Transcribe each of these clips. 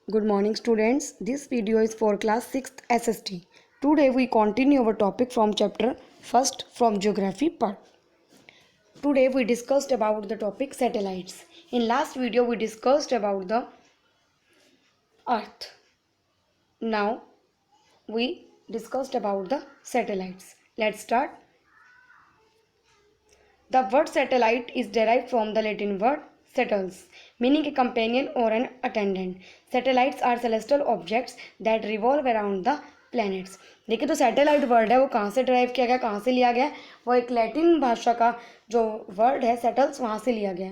Good morning students. This video is for class 6th SST. Today we continue our topic from chapter 1st from geography part. Today we discussed about the topic satellites. In last video we discussed about the earth. Now we discussed about the satellites. Let's start. The word satellite is derived from the Latin word satellis, meaning a companion or an attendant. Satellites are celestial objects that revolve around the planets. देखिए तो satellite word है वो कहाँ से drive किया गया, कहाँ से लिया गया? वो एक लैटिन भाषा का जो वर्ड है सेटल्स, वहाँ से लिया गया।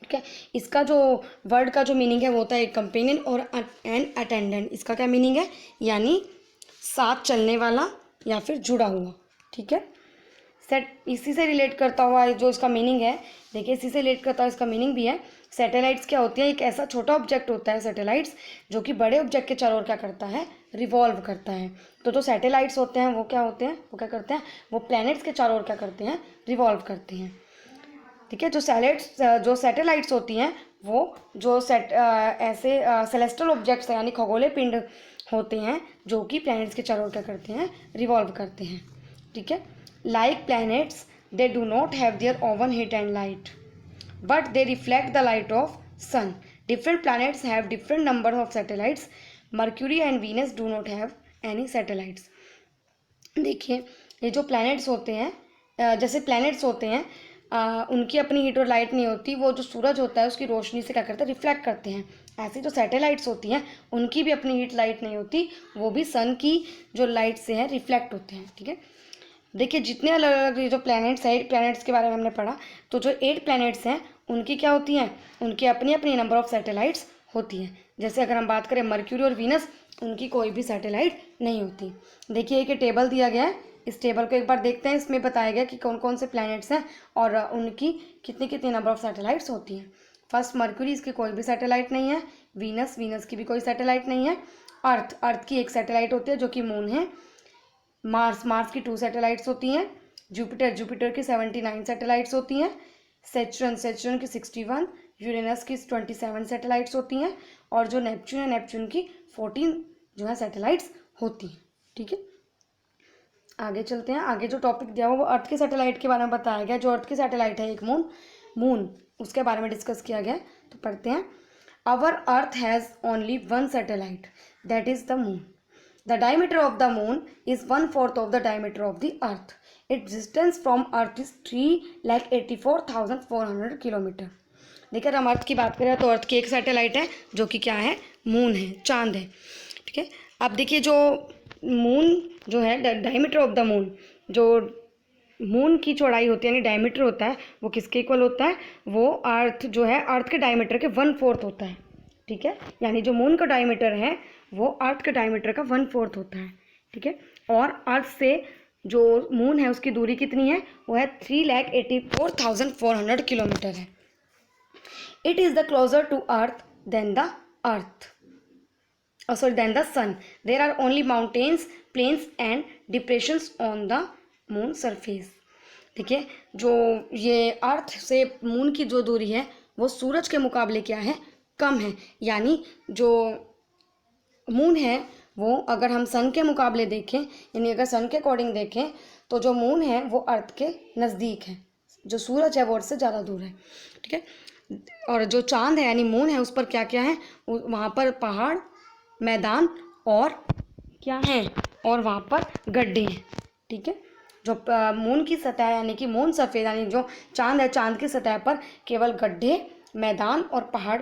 ठीक है, इसका जो वर्ड का जो मीनिंग है वो होता है एक कंपेनियन और एन अटेंडेंट। इसका क्या मीनिंग है? यानी साथ चलने वाला या फिर जुड़ा हुआ। ठीक है, इसी से रिलेट करता हुआ जो इसका मीनिंग है, देखिए इसी से रिलेट करता हुआ इसका मीनिंग भी है। सैटेलाइट्स क्या होती है? एक ऐसा छोटा ऑब्जेक्ट होता है सैटेलाइट्स जो कि बड़े ऑब्जेक्ट के चारों ओर क्या करता है? रिवॉल्व करता है। तो जो सैटेलाइट्स होते हैं वो क्या होते हैं? वो क्या करते हैं? वो प्लैनेट्स के चारों ओर क्या करते हैं? रिवॉल्व करते हैं। ठीक है, जो सैटेलाइट्स होती हैं वो जो ऐसे सेलेस्टियल ऑब्जेक्ट्स यानी खगोलीय पिंड होते हैं जो कि प्लैनेट्स के चारों ओर क्या करते हैं? रिवॉल्व करते हैं। ठीक है, like planets, they do not have their own heat and light, but they reflect the light of sun. Different planets have different number of satellites. Mercury and Venus do not have any satellites. देखिए ये जो planets होते हैं, जैसे planets होते हैं उनकी अपनी हीट और लाइट नहीं होती, वो जो सूरज होता है उसकी रोशनी से क्या करते हैं? रिफ्लेक्ट करते हैं। ऐसी जो सैटेलाइट्स होती हैं उनकी भी अपनी हीट लाइट नहीं होती, वो भी सन की जो लाइट से हैं रिफ्लेक्ट होते हैं। ठीक है, देखिए जितने अलग अलग जो प्लैनेट्स हैं, 8 प्लैनेट्स के बारे में हमने पढ़ा, तो जो 8 प्लैनेट्स हैं उनकी क्या होती हैं? उनकी अपनी अपनी नंबर ऑफ सैटेलाइट्स होती हैं। जैसे अगर हम बात करें मर्क्यूरी और वीनस, उनकी कोई भी सैटेलाइट नहीं होती। देखिए एक टेबल दिया गया है, इस टेबल को एक बार देखते हैं। इसमें बताया गया कि कौन कौन से प्लैनेट्स हैं और उनकी कितनी कितनी नंबर ऑफ सैटेलाइट्स होती हैं। फर्स्ट मर्क्यूरी, इसकी कोई भी सैटेलाइट नहीं है। वीनस की भी कोई सैटेलाइट नहीं है। अर्थ की एक सैटेलाइट होती है जो कि मून है। मार्स की 2 सैटेलाइट्स होती हैं। जुपिटर की 79 सैटेलाइट्स होती हैं। सेचुरन की 61, यूरेनस की 27 सैटेलाइट्स होती हैं और जो नेपच्यून की 14 जो है सैटेलाइट्स होती हैं। ठीक है, आगे चलते हैं। आगे जो टॉपिक दिया हुआ वो अर्थ के सैटेलाइट के बारे में बताया गया। जो अर्थ की सैटेलाइट है एक मून उसके बारे में डिस्कस किया गया। तो पढ़ते हैं। Our earth has only one satellite, that is the moon. The diameter of the moon is 1/4 of the diameter of the earth. Its distance from earth is 3,84,400 kilometre. देखिए हम अर्थ की बात करें तो अर्थ की एक सैटेलाइट है जो कि क्या है? मून है, चांद है। ठीक है, अब देखिए जो मून जो है, डायमीटर ऑफ द मून, जो मून की चौड़ाई होती है यानी डायमीटर होता है, वो किसके इक्वल होता है? वो अर्थ जो है अर्थ के डायमीटर के 1/4 होता है। ठीक है, यानी जो मून का डायमीटर है वो अर्थ के डायमीटर का 1/4 होता है। ठीक है, और अर्थ से जो मून है उसकी दूरी कितनी है? वो है 3,84,400 किलोमीटर है। It is the closer to earth than the sun. There are only mountains, plains and depressions on the moon surface. देखिए जो ये अर्थ से मून की जो दूरी है वो सूरज के मुकाबले क्या है? कम है। यानी जो मून है वो अगर हम सन के मुकाबले देखें, यानी अगर सन के अकॉर्डिंग देखें तो जो मून है वो अर्थ के नज़दीक है, जो सूरज है वो अर्थ से ज़्यादा दूर है। ठीक है, और जो चांद है यानी मून है उस पर क्या क्या है? वहाँ पर पहाड़, मैदान और क्या है? और वहाँ पर गड्ढे हैं। ठीक है, जो मून की सतह यानी कि मून सरफेस यानी जो चांद है, चांद की सतह पर केवल गड्ढे, मैदान और पहाड़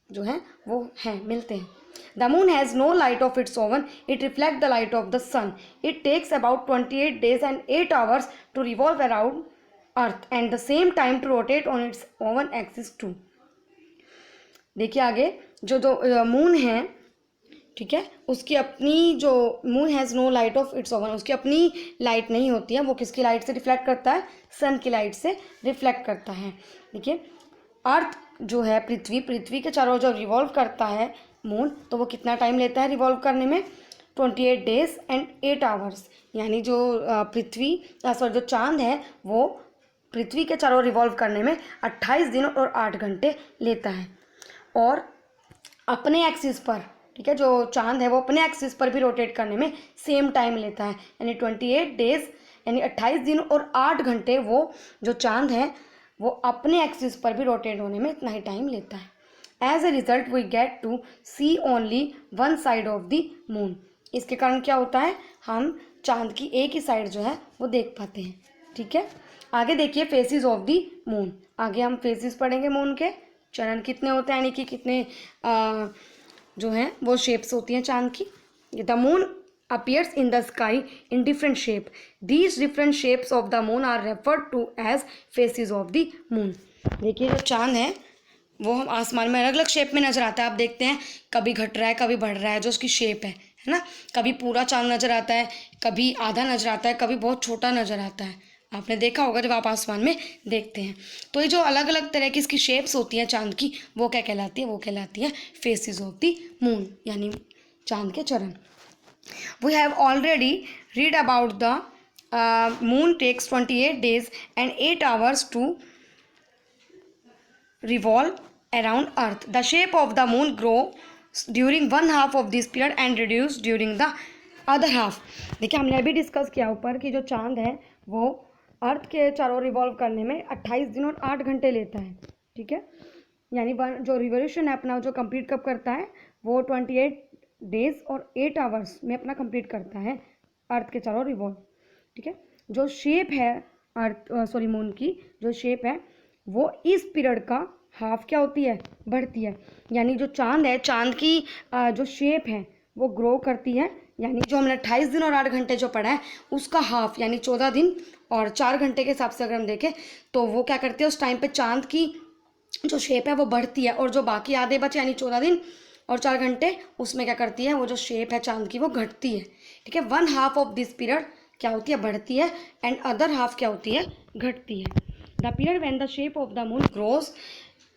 जो हैं वो हैं, मिलते हैं। The moon has no light of its own. It reflects the light of the sun. It takes about 28 days and 8 hours to revolve around Earth and the same time to rotate on its own axis too. देखिए आगे जो moon है, ठीक है, उसकी अपनी जो moon has no light of its own, उसकी अपनी लाइट नहीं होती है। वो किसकी लाइट से रिफ्लेक्ट करता है? सन की लाइट से रिफ्लेक्ट करता है। देखिए अर्थ जो है पृथ्वी के चारों जो रिवॉल्व करता है मून, तो वो कितना टाइम लेता है रिवॉल्व करने में? 28 डेज एंड 8 आवर्स। यानी जो जो चांद है वो पृथ्वी के चारों रिवॉल्व करने में 28 दिन और 8 घंटे लेता है। और अपने एक्सिस पर, ठीक है, जो चांद है वो अपने एक्सिस पर भी रोटेट करने में सेम टाइम लेता है, यानी 28 डेज यानी 28 दिन और 8 घंटे वो जो चांद है वो अपने एक्सिस पर भी रोटेट होने में इतना ही टाइम लेता है। As a result we get to see only one side of the moon. इसके कारण क्या होता है, हम चांद की एक ही साइड जो है वो देख पाते हैं। ठीक है, आगे देखिए फेसिस ऑफ द मून। आगे हम फेसिस पढ़ेंगे मून के, चरण कितने होते हैं, यानी कि कितने जो हैं वो शेप्स होती हैं चांद की। The moon appears in the sky in different shape. These different shapes of the moon are referred to as faces of the moon. देखिए जो चांद है वो हम आसमान में अलग अलग शेप में नजर आता है। आप देखते हैं कभी घट रहा है कभी बढ़ रहा है, जो उसकी शेप है ना। कभी पूरा चांद नजर आता है, कभी आधा नजर आता है, कभी बहुत छोटा नजर आता है। आपने देखा होगा जब आप आसमान में देखते हैं। तो ये जो अलग अलग तरह की इसकी शेप्स होती हैं चांद की, वो क्या कहलाती है, वो कहलाती है फेसिस ऑफ द मून, यानी चांद के चरण। We have already read about the moon takes 28 days and 8 hours to revolve around earth. The shape of the moon grows during one half of this period and reduces during the other half. देखिए हमने अभी discuss किया ऊपर कि जो चांद है वो अर्थ के चारों रिवॉल्व करने में 28 दिन और 8 घंटे लेता है। ठीक है, यानी जो रिवोल्यूशन है अपना जो कंप्लीट कब करता है, वो 28 डेज और 8 आवर्स में अपना कंप्लीट करता है अर्थ के चारों रिवॉल्व। ठीक है, जो शेप है मून की जो शेप है वो इस पीरियड का हाफ क्या होती है, बढ़ती है। यानी जो चांद है, चांद की जो शेप है वो ग्रो करती है, यानी जो हमने 28 दिन और 8 घंटे जो पढ़ा है उसका हाफ यानी 14 दिन और 4 घंटे के हिसाब से अगर हम देखें तो वो क्या करती है, उस टाइम पे चांद की जो शेप है वो बढ़ती है, और जो बाकी आधे बचे यानी 14 दिन और 4 घंटे उसमें क्या करती है, वो जो शेप है चांद की वो घटती है। ठीक है, one half of this period क्या होती है, बढ़ती है, एंड अदर हाफ क्या होती है, घटती है। The period when the shape of the moon grows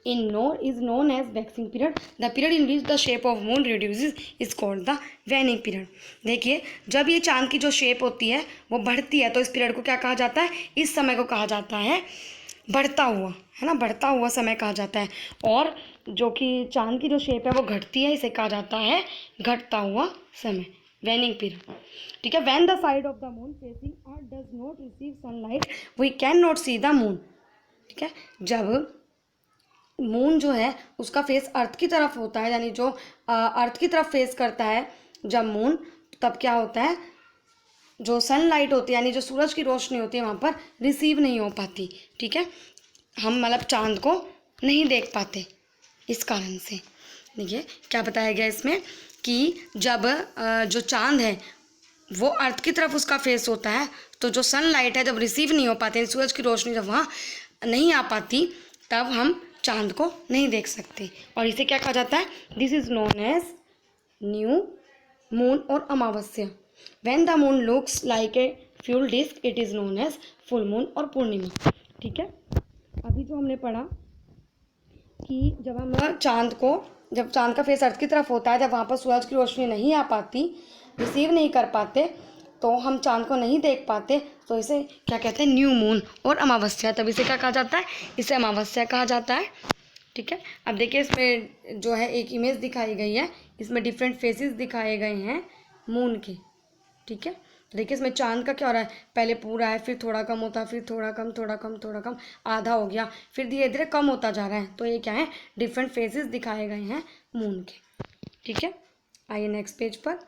is known as waxing period. The period in which the shape of moon reduces is called the waning period. देखिए जब ये चांद की जो शेप होती है वो बढ़ती है तो इस पीरियड को क्या कहा जाता है, इस समय को कहा जाता है बढ़ता हुआ, है ना, बढ़ता हुआ समय कहा जाता है। और जो कि चांद की जो शेप है वो घटती है, इसे कहा जाता है घटता हुआ समय, वेनिंग पीरियड। ठीक है, when the side of the moon facing earth does not receive sunlight we can not see the moon. ठीक है, जब मून जो है उसका फेस अर्थ की तरफ होता है, यानी जो अर्थ की तरफ फेस करता है जब मून, तब क्या होता है, जो सनलाइट होती है यानी जो सूरज की रोशनी होती है वहाँ पर रिसीव नहीं हो पाती। ठीक है, हम मतलब चांद को नहीं देख पाते इस कारण से। देखिए क्या बताया गया इसमें कि जब जो चांद है वो अर्थ की तरफ उसका फेस होता है तो जो सनलाइट है जब रिसीव नहीं हो पाती, सूरज की रोशनी जब वहाँ नहीं आ पाती, तब हम चांद को नहीं देख सकते, और इसे क्या कहा जाता है, this is known as new moon और अमावस्या। When the moon looks like a full disc it is known as full moon और पूर्णिमा। ठीक है, अभी जो हमने पढ़ा कि जब हम जब चांद का फेस अर्थ की तरफ होता है, जब वहाँ पर सूरज की रोशनी नहीं आ पाती, रिसीव नहीं कर पाते, तो हम चांद को नहीं देख पाते, तो इसे क्या कहते हैं, न्यू मून और अमावस्या। तब इसे क्या कहा जाता है, इसे अमावस्या कहा जाता है। ठीक है, अब देखिए इसमें जो है एक इमेज दिखाई गई है, इसमें डिफरेंट फेसेस दिखाए गए हैं मून के। ठीक है, तो देखिए इसमें चांद का क्या हो रहा है, पहले पूरा है, फिर थोड़ा कम होता है, फिर थोड़ा कम, थोड़ा कम, थोड़ा कम, आधा हो गया, फिर धीरे धीरे कम होता जा रहा है। तो ये क्या है, डिफरेंट फेसेस दिखाए गए हैं मून के। ठीक है, आइए नेक्स्ट पेज पर।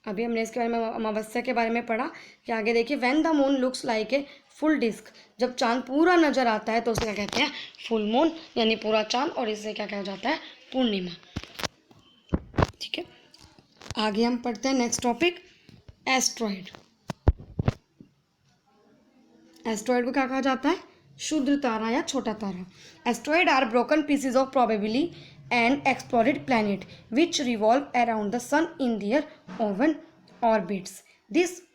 अभी हमने इसके बारे में अमावस्या के बारे में पढ़ा कि आगे देखिए, when the moon looks like a full disc, जब चांद पूरा नजर आता है तो उसे क्या कहते हैं, फुल मून यानी पूरा चांद, और इसे क्या कहा जाता है, पूर्णिमा। ठीक है, आगे हम पढ़ते हैं नेक्स्ट टॉपिक, एस्ट्रॉइड। एस्ट्रॉइड को क्या कहा जाता है, क्षुद्र तारा या छोटा तारा। Asteroid are broken pieces of probably and explored planet which revolve around the sun in their own orbits.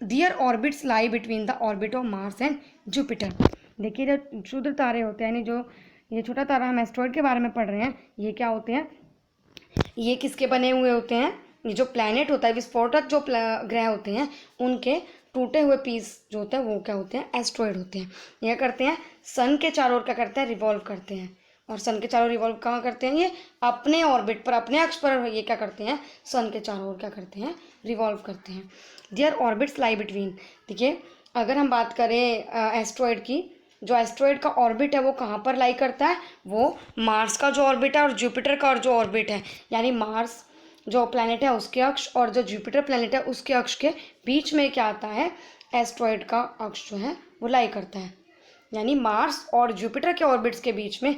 Their orbits lie between the orbit of Mars and Jupiter. देखिए जो क्षुद्र तारे होते हैं, यानी जो ये छोटा तारा हम एस्ट्रॉइड के बारे में पढ़ रहे हैं, ये क्या होते हैं, ये किसके बने हुए होते हैं, ये जो प्लैनेट होता है, विस्फोटक जो ग्रह होते हैं, उनके टूटे हुए पीस जो होते हैं वो क्या होते हैं, एस्ट्रॉइड होते हैं। यह करते हैं सन के चारों ओर क्या करते हैं, रिवॉल्व करते हैं, और सन के चारों रिवॉल्व कहाँ करते हैं, ये अपने ऑर्बिट पर, अपने अक्ष पर ये क्या करते हैं, सन के चारों ओर क्या करते हैं, रिवॉल्व करते हैं। There orbits lie between. देखिए अगर हम बात करें एस्ट्रॉयड की, जो एस्ट्रॉयड का ऑर्बिट है वो कहाँ पर लाई करता है, वो मार्स का जो ऑर्बिट है और जुपिटर का जो ऑर्बिट है, यानी मार्स जो प्लैनेट है उसके अक्ष और जो जुपिटर प्लैनेट है उसके अक्ष के बीच में क्या आता है, एस्ट्रॉयड का अक्ष जो है वो लाई करता है। यानी मार्स और जुपिटर के ऑर्बिट्स के बीच में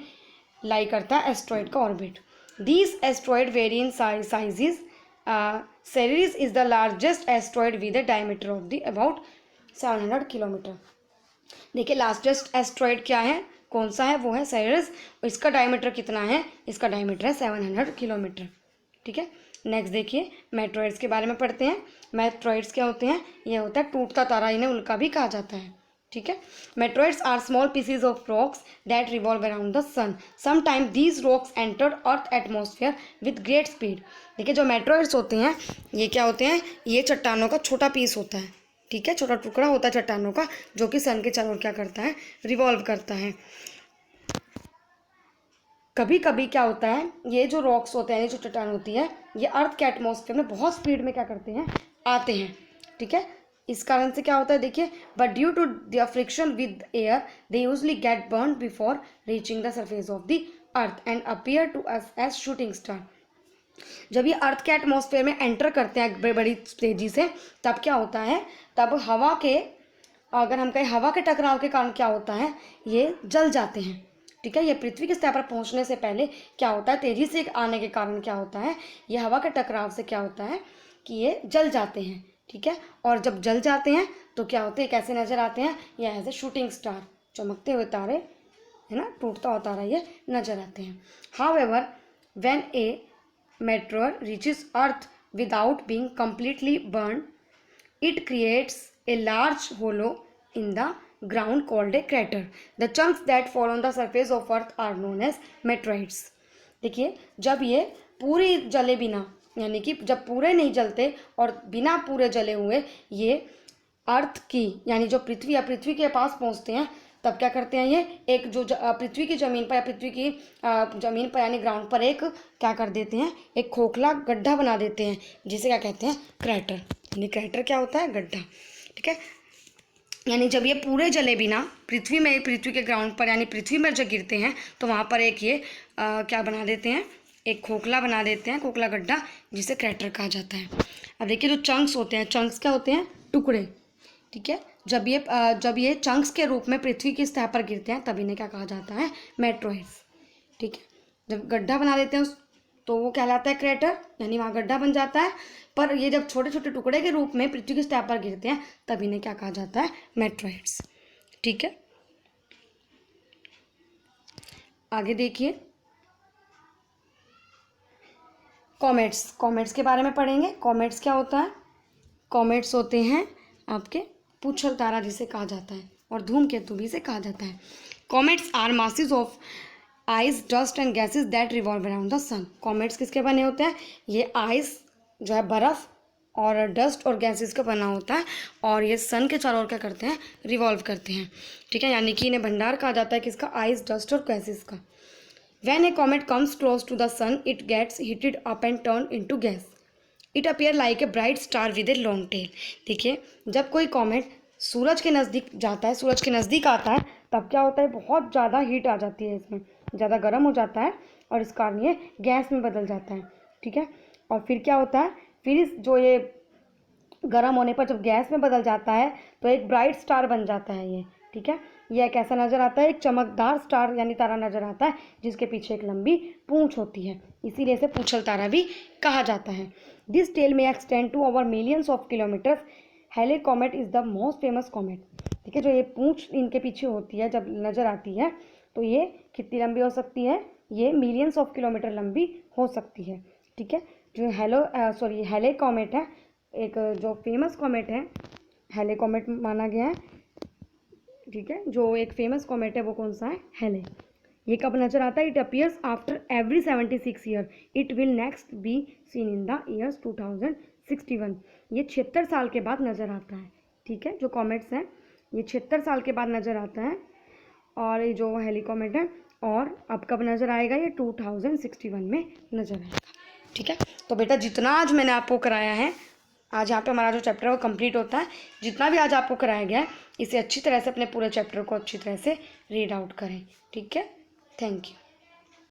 लाई करता है एस्ट्रॉयड का orbit. These asteroid vary in sizes. Ceres is the largest asteroid with a diameter of the about 700 kilometre. देखिए लार्जेस्ट एस्ट्रॉयड क्या है, कौन सा है, वो है सेरेस। इसका डायमीटर कितना है, इसका डायमीटर है 700 किलोमीटर। ठीक है, नेक्स्ट देखिए मेट्रॉइड्स के बारे में पढ़ते हैं। मेट्रॉइड्स क्या होते हैं, ये होता है टूटता तारा, इन्हें उल्का भी कहा जाता है। ठीक है, meteoroids are small pieces of rocks that revolve around the sun. Sometime these rocks enter earth atmosphere with great speed. देखिए जो मेट्रॉइड्स होते हैं ये क्या होते हैं, ये चट्टानों का छोटा पीस होता है। ठीक है, छोटा टुकड़ा होता है चट्टानों का जो कि सन के चारों ओर क्या करता है, रिवॉल्व करता है। कभी कभी क्या होता है, ये जो रॉक्स होते हैं, ये जो चट्टान होती है, ये अर्थ के एटमॉस्फेयर में बहुत स्पीड में क्या करते हैं, आते हैं। ठीक है, इस कारण से क्या होता है, देखिए but due to the friction with air they usually get burn before reaching the surface of the earth and appear to us as shooting star. जब ये अर्थ के एटमॉस्फेयर में एंटर करते हैं बड़ी तेजी से, तब क्या होता है, तब हवा के, अगर हम कहें हवा के टकराव के कारण क्या होता है, ये जल जाते हैं। ठीक है, ये पृथ्वी की सतह पर पहुंचने से पहले क्या होता है, तेजी से आने के कारण क्या होता है, ये हवा के टकराव से क्या होता है कि ये जल जाते हैं। ठीक है, और जब जल जाते हैं तो क्या होते हैं, कैसे नजर आते हैं, ये एज ए शूटिंग स्टार, चमकते हुए तारे, है ना, टूटता हुआ तारा ये नजर आते हैं। However when A meteor reaches Earth without being completely burned, it creates a large hollow in the ground called a crater. The chunks that fall on the surface of Earth are known as meteorites. देखिए जब ये पूरी जले बिना, यानी कि जब पूरे नहीं जलते और बिना पूरे जले हुए ये अर्थ की, यानी जो पृथ्वी या पृथ्वी के पास पहुंचते हैं, तब क्या करते हैं, ये एक जो पृथ्वी की ज़मीन पर या पृथ्वी की ज़मीन पर यानी ग्राउंड पर एक क्या कर देते हैं, एक खोखला गड्ढा बना देते हैं, जिसे क्या कहते हैं, क्रैटर। यानी क्रैटर क्या होता है, गड्ढा। ठीक है, यानी जब ये पूरे जले बिना पृथ्वी में, पृथ्वी के ग्राउंड पर यानी पृथ्वी में जब गिरते हैं तो वहाँ पर एक ये क्या बना देते हैं, एक खोखला बना देते हैं, खोखला गड्ढा, जिसे क्रैटर कहा जाता है। अब देखिए जो चंक्स होते हैं, चंक्स क्या होते हैं, टुकड़े। ठीक है, जब ये चंक्स के रूप में पृथ्वी की सतह पर गिरते हैं तब इन्हें क्या कहा जाता है, मेट्रॉइड्स। ठीक है, जब गड्ढा बना देते हैं तो वो कहलाता है क्रेटर, यानी वहाँ गड्ढा बन जाता है। पर ये जब छोटे छोटे टुकड़े के रूप में पृथ्वी की सतह पर गिरते हैं तब इन्हें क्या कहा जाता है, मेट्रॉइड्स। ठीक है, आगे देखिए कॉमेट्स। कॉमेट्स के बारे में पढ़ेंगे। कॉमेट्स क्या होता है, कॉमेट्स होते हैं आपके पूछल तारा जिसे कहा जाता है, और धूमकेतु भी इसे कहा जाता है। Comets are masses of ice, dust and gases that revolve around the sun. Comets किसके बने होते हैं, ये आइस जो है बर्फ़ और डस्ट और गैसेस का बना होता है, और ये सन के चारों ओर क्या करते हैं, रिवॉल्व करते हैं। ठीक है, यानी कि इन्हें भंडार कहा जाता है किसका, आइस, डस्ट और गैसेस का। When a comet comes close to the sun, it gets heated up and turned into gas. It appears like a bright star with a long tail. देखिए जब कोई कॉमेट सूरज के नज़दीक जाता है, सूरज के नज़दीक आता है, तब क्या होता है, बहुत ज़्यादा हीट आ जाती है, इसमें ज़्यादा गर्म हो जाता है और इस कारण ये गैस में बदल जाता है। ठीक है, और फिर क्या होता है, फिर इस जो ये गर्म होने पर जब गैस में बदल जाता है तो एक ब्राइट स्टार बन जाता है ये। ठीक है, यह कैसा नज़र आता है, एक चमकदार स्टार यानी तारा नज़र आता है जिसके पीछे एक लंबी पूंछ होती है, इसीलिए इसे पूंछल तारा भी कहा जाता है। This tail may extend to over millions of kilometres. Halley comet is the most famous comet. ठीक है, जो ये पूंछ इनके पीछे होती है जब नज़र आती है तो ये कितनी लंबी हो सकती है, ये मिलियंस ऑफ किलोमीटर लंबी हो सकती है। ठीक है, जो हेले कॉमेट है, एक जो फेमस कॉमेट है, हेले कॉमेट माना गया है। ठीक है, जो एक फेमस कॉमेट है वो कौन सा है, हेले। ये कब नजर आता है, it appears after every 76 year. It will next be seen in the years 2061। ये 76 साल के बाद नज़र आता है। ठीक है, जो कॉमेट्स हैं ये 76 साल के बाद नज़र आता है, और ये जो हेली कॉमेट है और अब कब नज़र आएगा ये 2061 में नज़र आएगा। ठीक है, तो बेटा जितना आज मैंने आपको कराया है, आज यहाँ पे हमारा जो चैप्टर है वो कंप्लीट होता है। जितना भी आज आपको कराया गया है इसे अच्छी तरह से अपने पूरे चैप्टर को अच्छी तरह से रीड आउट करें। ठीक है, थैंक यू।